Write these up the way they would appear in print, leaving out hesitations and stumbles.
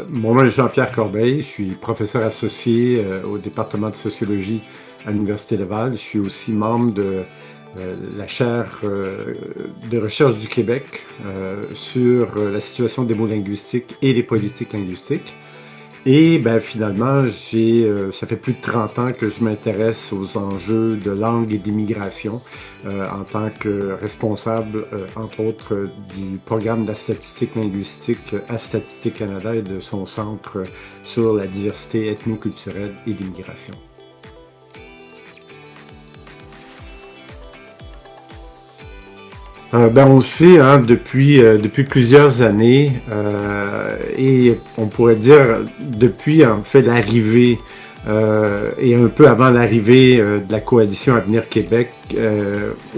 Mon nom est Jean-Pierre Corbeil, je suis professeur associé au département de sociologie à l'Université Laval. Je suis aussi membre de la chaire de recherche du Québec sur la situation des mots linguistiques et des politiques linguistiques. Et ben, finalement, ça fait plus de 30 ans que je m'intéresse aux enjeux de langue et d'immigration en tant que responsable, entre autres, du programme de la statistique linguistique à Statistique Canada et de son centre sur la diversité ethno-culturelle et l'immigration. Ben on le sait hein, depuis plusieurs années et on pourrait dire depuis en fait l'arrivée et un peu avant l'arrivée de la coalition Avenir Québec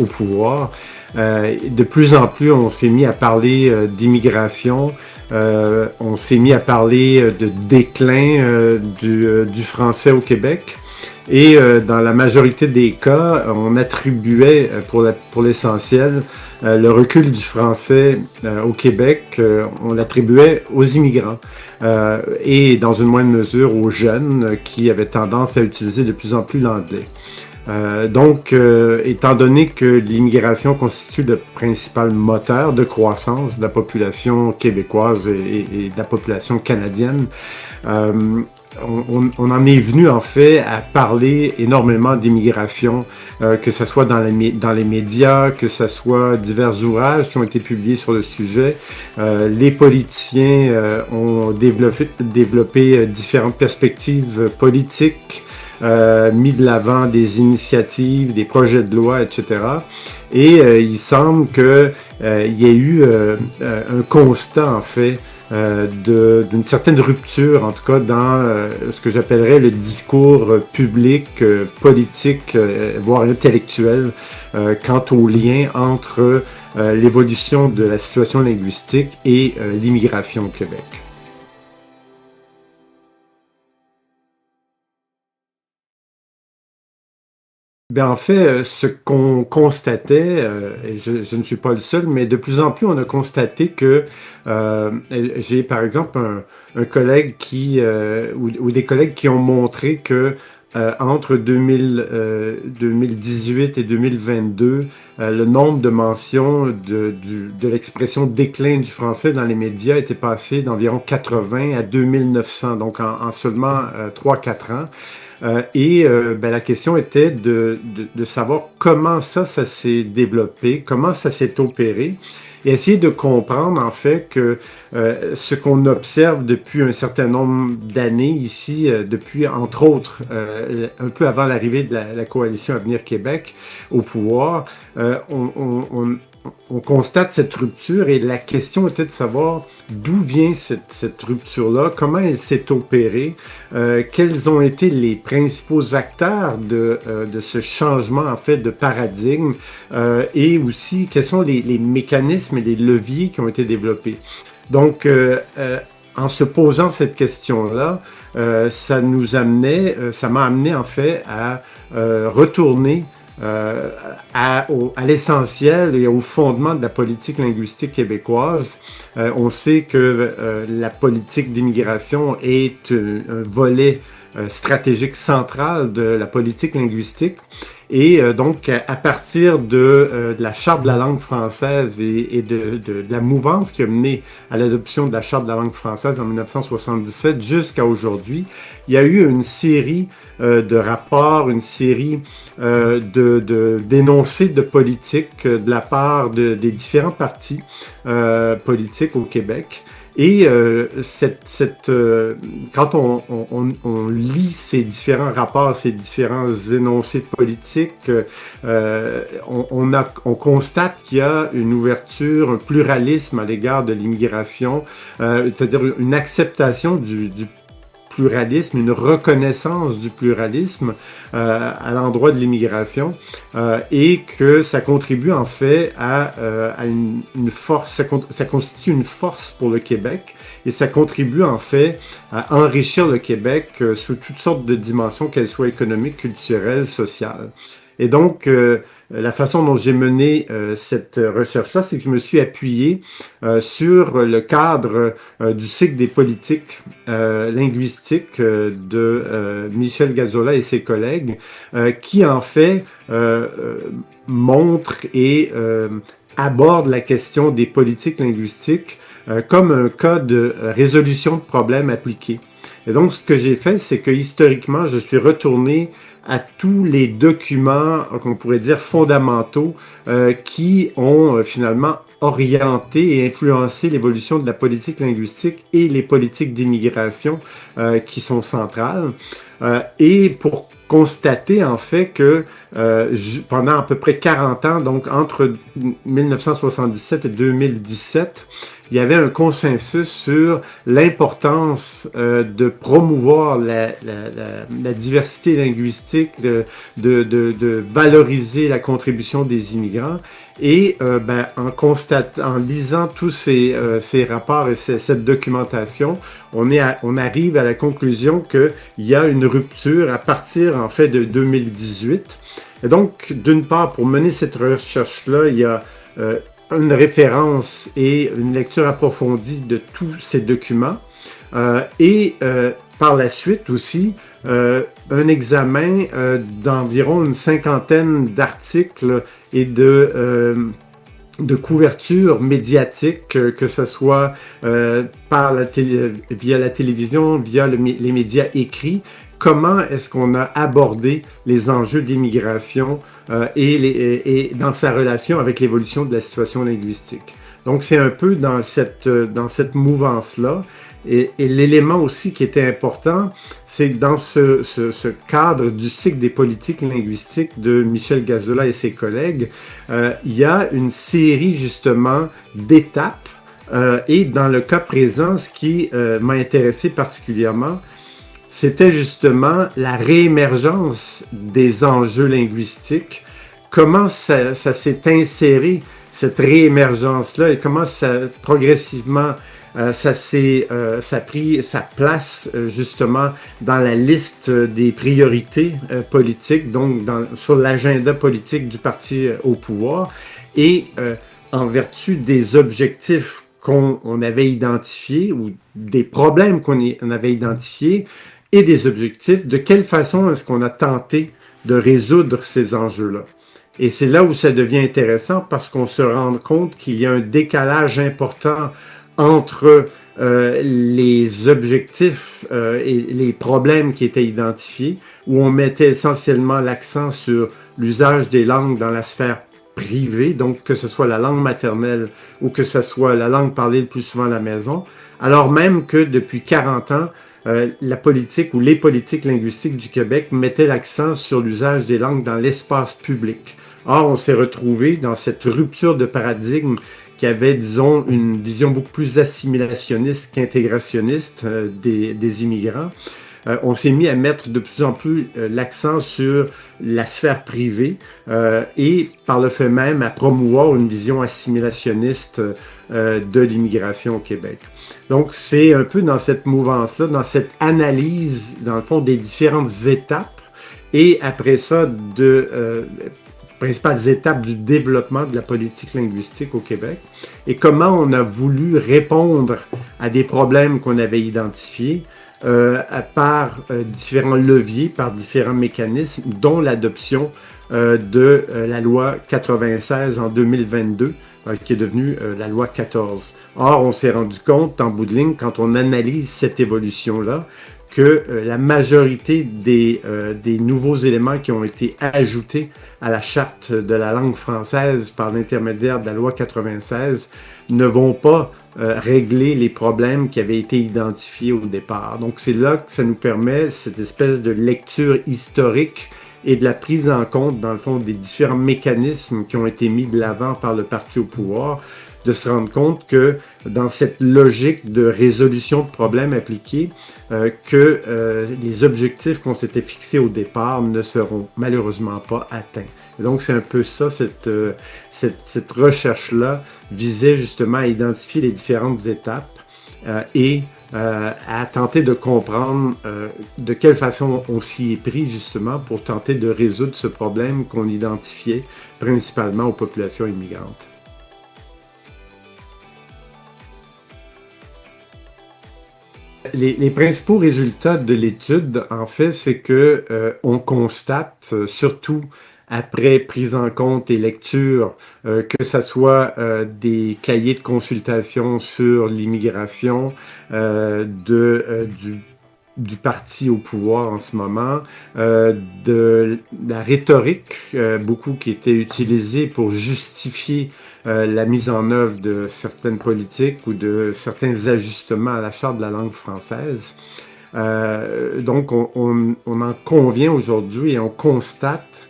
au pouvoir, de plus en plus on s'est mis à parler d'immigration, on s'est mis à parler de déclin du français au Québec. Et dans la majorité des cas, on attribuait pour l'essentiel le recul du français au Québec, on l'attribuait aux immigrants et dans une moindre mesure aux jeunes qui avaient tendance à utiliser de plus en plus l'anglais. Étant donné que l'immigration constitue le principal moteur de croissance de la population québécoise et de la population canadienne, on en est venu en fait à parler énormément d'immigration, que ce soit dans les médias, que ce soit divers ouvrages qui ont été publiés sur le sujet. Les politiciens ont développé différentes perspectives politiques, mis de l'avant des initiatives, des projets de loi, etc. Et il semble qu'il y ait eu un constat en fait d'une certaine rupture, en tout cas dans ce que j'appellerais le discours public, politique, voire intellectuel, quant au lien entre l'évolution de la situation linguistique et l'immigration au Québec. Ben en fait, ce qu'on constatait, et je ne suis pas le seul, mais de plus en plus, on a constaté que j'ai par exemple un collègue ou des collègues qui ont montré que entre 2018 et 2022, le nombre de mentions de l'expression déclin du français dans les médias était passé d'environ 80 à 2900, donc en seulement 3-4 ans. Ben, la question était de savoir comment ça s'est développé, comment ça s'est opéré, et essayer de comprendre en fait que ce qu'on observe depuis un certain nombre d'années ici, depuis entre autres un peu avant l'arrivée de la coalition Avenir Québec au pouvoir, on constate cette rupture et la question était de savoir d'où vient cette rupture-là, comment elle s'est opérée, quels ont été les principaux acteurs de ce changement en fait de paradigme et aussi quels sont les mécanismes et les leviers qui ont été développés. Donc, en se posant cette question-là, ça m'a amené en fait à retourner à l'essentiel et au fondement de la politique linguistique québécoise. On sait que la politique d'immigration est un volet stratégique central de la politique linguistique. Et donc, à partir de la Charte de la langue française et de la mouvance qui a mené à l'adoption de la Charte de la langue française en 1977 jusqu'à aujourd'hui, il y a eu une série de rapports, une série d'énoncés de politique de la part des différents partis politiques au Québec. Et quand on lit ces différents rapports, ces différents énoncés de politique, on constate qu'il y a une ouverture, un pluralisme à l'égard de l'immigration, c'est-à-dire une acceptation du pluralisme, une reconnaissance du pluralisme à l'endroit de l'immigration et que ça contribue en fait à une force, ça constitue une force pour le Québec et ça contribue en fait à enrichir le Québec sous toutes sortes de dimensions, qu'elles soient économiques, culturelles, sociales. Et donc, la façon dont j'ai mené cette recherche-là, c'est que je me suis appuyé sur le cadre du cycle des politiques linguistiques de Michel Gazola et ses collègues, qui en fait montre et aborde la question des politiques linguistiques comme un cas de résolution de problèmes appliqués. Et donc, ce que j'ai fait, c'est que historiquement, je suis retourné à tous les documents qu'on pourrait dire fondamentaux qui ont finalement orienté et influencé l'évolution de la politique linguistique et les politiques d'immigration qui sont centrales. Et pour constater en fait que pendant à peu près 40 ans, donc entre 1977 et 2017, il y avait un consensus sur l'importance de promouvoir la diversité linguistique, de valoriser la contribution des immigrants. Et en lisant tous ces rapports et cette documentation, on arrive à la conclusion qu'il y a une rupture à partir en fait de 2018. Et donc, d'une part, pour mener cette recherche-là, il y a une référence et une lecture approfondie de tous ces documents et par la suite aussi un examen d'environ une cinquantaine d'articles et de couverture médiatique, que ce soit via la télévision, via les médias écrits. Comment est-ce qu'on a abordé les enjeux d'immigration et dans sa relation avec l'évolution de la situation linguistique. Donc, c'est un peu dans cette mouvance-là. Et l'élément aussi qui était important, c'est que dans ce cadre du cycle des politiques linguistiques de Michel Gazola et ses collègues, il y a une série justement d'étapes. Et dans le cas présent, ce qui m'a intéressé particulièrement, c'était justement la réémergence des enjeux linguistiques. Comment ça s'est inséré, cette réémergence-là, et comment progressivement, ça a pris sa place justement dans la liste des priorités politiques, donc sur l'agenda politique du parti au pouvoir, et en vertu des objectifs qu'on avait identifiés ou des problèmes qu'on avait identifiés et des objectifs, de quelle façon est-ce qu'on a tenté de résoudre ces enjeux-là. Et c'est là où ça devient intéressant parce qu'on se rend compte qu'il y a un décalage important entre les objectifs et les problèmes qui étaient identifiés, où on mettait essentiellement l'accent sur l'usage des langues dans la sphère privée, donc que ce soit la langue maternelle ou que ce soit la langue parlée le plus souvent à la maison, alors même que depuis 40 ans, la politique ou les politiques linguistiques du Québec mettaient l'accent sur l'usage des langues dans l'espace public. Or, on s'est retrouvé dans cette rupture de paradigme qui avait, disons, une vision beaucoup plus assimilationniste qu'intégrationniste des immigrants. On s'est mis à mettre de plus en plus l'accent sur la sphère privée et par le fait même à promouvoir une vision assimilationniste de l'immigration au Québec. Donc c'est un peu dans cette mouvance-là, dans cette analyse, dans le fond, des différentes étapes et après ça, principales étapes du développement de la politique linguistique au Québec et comment on a voulu répondre à des problèmes qu'on avait identifiés par différents leviers, par différents mécanismes, dont l'adoption de la loi 96 en 2022, qui est devenue la loi 14. Or, on s'est rendu compte, en bout de ligne, quand on analyse cette évolution-là, que la majorité des nouveaux éléments qui ont été ajoutés à la charte de la langue française par l'intermédiaire de la loi 96 ne vont pas régler les problèmes qui avaient été identifiés au départ. Donc c'est là que ça nous permet cette espèce de lecture historique et de la prise en compte, dans le fond, des différents mécanismes qui ont été mis de l'avant par le parti au pouvoir, de se rendre compte que dans cette logique de résolution de problèmes appliqués, que les objectifs qu'on s'était fixés au départ ne seront malheureusement pas atteints. Et donc c'est un peu ça, cette recherche-là visait justement à identifier les différentes étapes et à tenter de comprendre de quelle façon on s'y est pris justement pour tenter de résoudre ce problème qu'on identifiait principalement aux populations immigrantes. Les principaux résultats de l'étude, en fait, c'est que on constate, surtout après prise en compte et lecture, que ça soit des cahiers de consultation sur l'immigration du parti au pouvoir en ce moment, de la rhétorique, beaucoup qui était utilisée pour justifier la mise en œuvre de certaines politiques ou de certains ajustements à la Charte de la langue française. Donc, on en convient aujourd'hui et on constate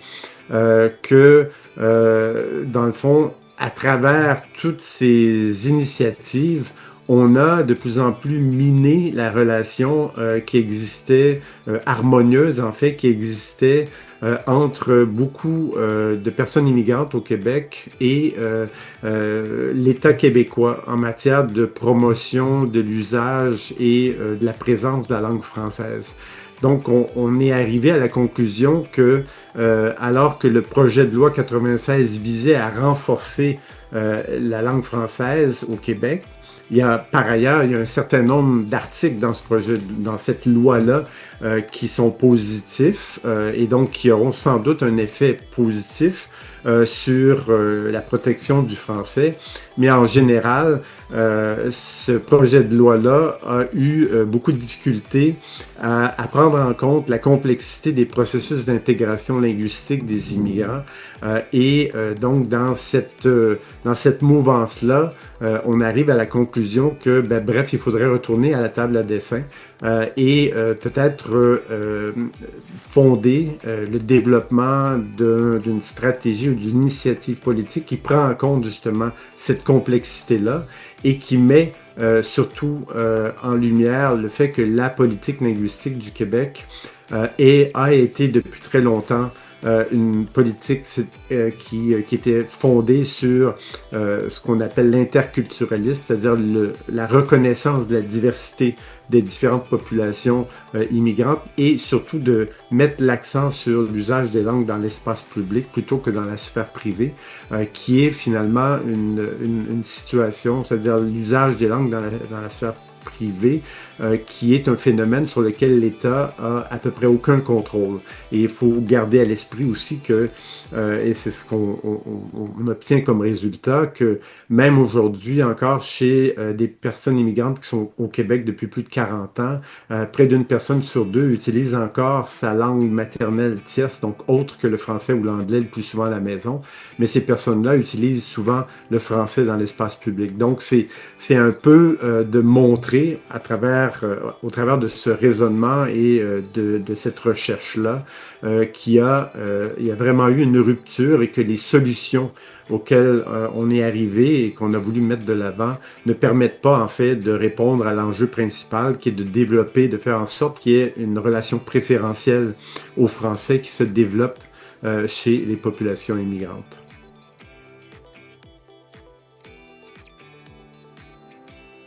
que, dans le fond, à travers toutes ces initiatives, on a de plus en plus miné la relation qui existait, harmonieuse en fait, qui existait entre beaucoup de personnes immigrantes au Québec et l'État québécois en matière de promotion de l'usage et de la présence de la langue française. Donc, on est arrivé à la conclusion que, alors que le projet de loi 96 visait à renforcer la langue française au Québec, par ailleurs, il y a un certain nombre d'articles dans dans cette loi-là, qui sont positifs et donc qui auront sans doute un effet positif sur la protection du français. Mais en général, ce projet de loi-là a eu beaucoup de difficultés à prendre en compte la complexité des processus d'intégration linguistique des immigrants. Donc, dans cette mouvance-là, on arrive à la conclusion que, bref, il faudrait retourner à la table à dessin et peut-être fonder le développement d'une stratégie ou d'une initiative politique qui prend en compte justement cette complexité-là et qui met surtout en lumière le fait que la politique linguistique du Québec a été depuis très longtemps une politique qui était fondée sur ce qu'on appelle l'interculturalisme, c'est-à-dire la reconnaissance de la diversité des différentes populations immigrantes et surtout de mettre l'accent sur l'usage des langues dans l'espace public plutôt que dans la sphère privée, qui est finalement une situation, c'est-à-dire l'usage des langues dans la sphère privée, qui est un phénomène sur lequel l'État a à peu près aucun contrôle. Et il faut garder à l'esprit aussi que, et c'est ce qu'on obtient comme résultat, que même aujourd'hui encore chez des personnes immigrantes qui sont au Québec depuis plus de 40 ans, près d'une personne sur deux utilise encore sa langue maternelle tierce, donc autre que le français ou l'anglais le plus souvent à la maison, mais ces personnes-là utilisent souvent le français dans l'espace public. Donc c'est un peu de montrer au travers de ce raisonnement et de cette recherche-là il y a vraiment eu une rupture et que les solutions auxquelles on est arrivé et qu'on a voulu mettre de l'avant ne permettent pas en fait de répondre à l'enjeu principal qui est de développer, de faire en sorte qu'il y ait une relation préférentielle aux Français qui se développe chez les populations immigrantes.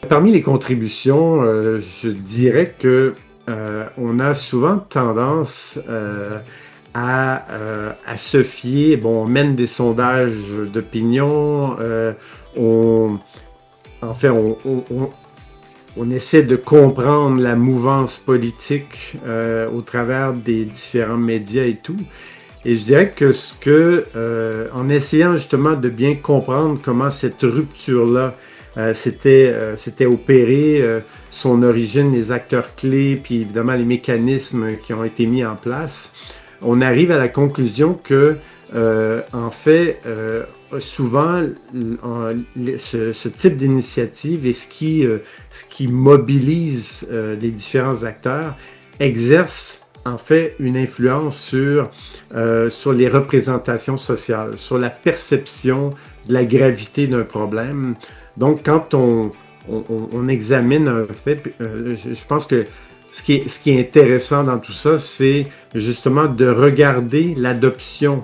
Parmi les contributions, je dirais que on a souvent tendance à se fier. Bon, on mène des sondages d'opinion. En fait, on essaie de comprendre la mouvance politique au travers des différents médias et tout. Et je dirais que en essayant justement de bien comprendre comment cette rupture-là s'était opérée, son origine, les acteurs clés, puis évidemment les mécanismes qui ont été mis en place, on arrive à la conclusion que, en fait, souvent, ce type d'initiative et ce qui mobilise les différents acteurs exerce en fait une influence sur les représentations sociales, sur la perception de la gravité d'un problème. Donc, quand on examine un fait, je pense que ce qui est intéressant dans tout ça, c'est justement de regarder l'adoption,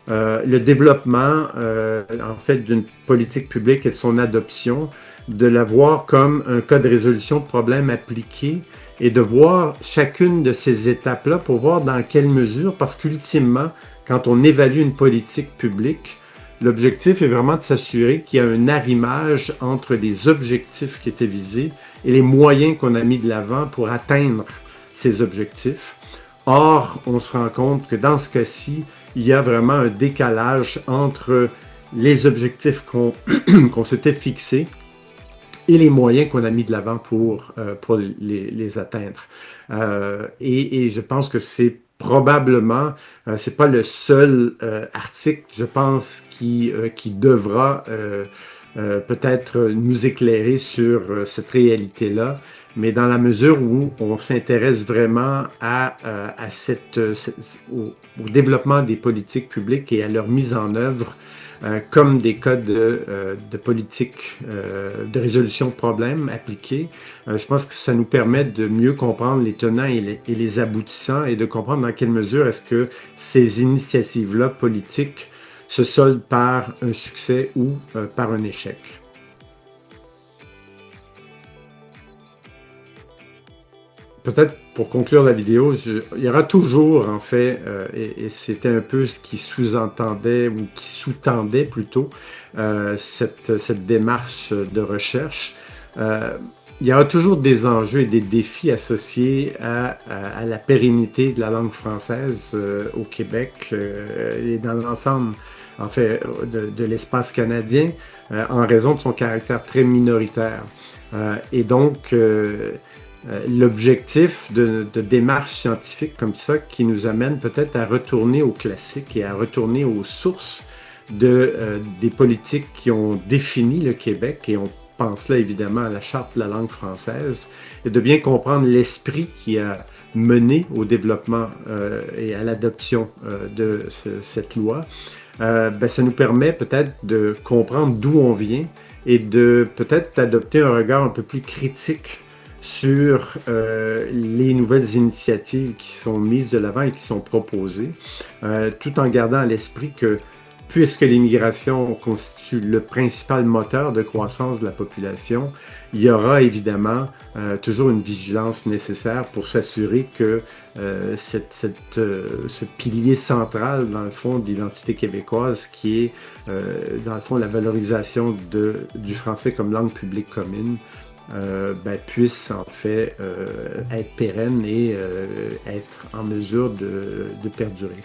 le développement en fait d'une politique publique et de son adoption de la voir comme un cas de résolution de problème appliqué et de voir chacune de ces étapes-là pour voir dans quelle mesure, parce qu'ultimement, quand on évalue une politique publique, l'objectif est vraiment de s'assurer qu'il y a un arrimage entre les objectifs qui étaient visés et les moyens qu'on a mis de l'avant pour atteindre ces objectifs. Or, on se rend compte que dans ce cas-ci, il y a vraiment un décalage entre les objectifs qu'on s'était fixés et les moyens qu'on a mis de l'avant pour les atteindre. Et je pense que c'est probablement, c'est pas le seul article, je pense, qui devra peut-être nous éclairer sur cette réalité-là, mais dans la mesure où on s'intéresse vraiment au développement des politiques publiques et à leur mise en œuvre, comme des cas de politique de résolution de problèmes appliqués. Je pense que ça nous permet de mieux comprendre les tenants et les aboutissants et de comprendre dans quelle mesure est-ce que ces initiatives-là politiques se soldent par un succès ou par un échec. Peut-être pour conclure la vidéo, il y aura toujours, en fait, et c'était un peu ce qui sous-entendait ou qui sous-tendait plutôt cette démarche de recherche. Il y aura toujours des enjeux et des défis associés à la pérennité de la langue française au Québec et dans l'ensemble, en fait, de l'espace canadien, en raison de son caractère très minoritaire. Et donc, l'objectif de démarches scientifiques comme ça qui nous amène peut-être à retourner aux classiques et à retourner aux sources des politiques qui ont défini le Québec, et on pense là évidemment à la Charte de la langue française, et de bien comprendre l'esprit qui a mené au développement et à l'adoption de cette loi. Ça nous permet peut-être de comprendre d'où on vient et de peut-être adopter un regard un peu plus critique sur les nouvelles initiatives qui sont mises de l'avant et qui sont proposées, tout en gardant à l'esprit que puisque l'immigration constitue le principal moteur de croissance de la population, il y aura évidemment toujours une vigilance nécessaire pour s'assurer que ce pilier central, dans le fond, de l'identité québécoise, qui est, dans le fond, la valorisation du français comme langue publique commune, puisse en fait être pérenne et être en mesure de perdurer.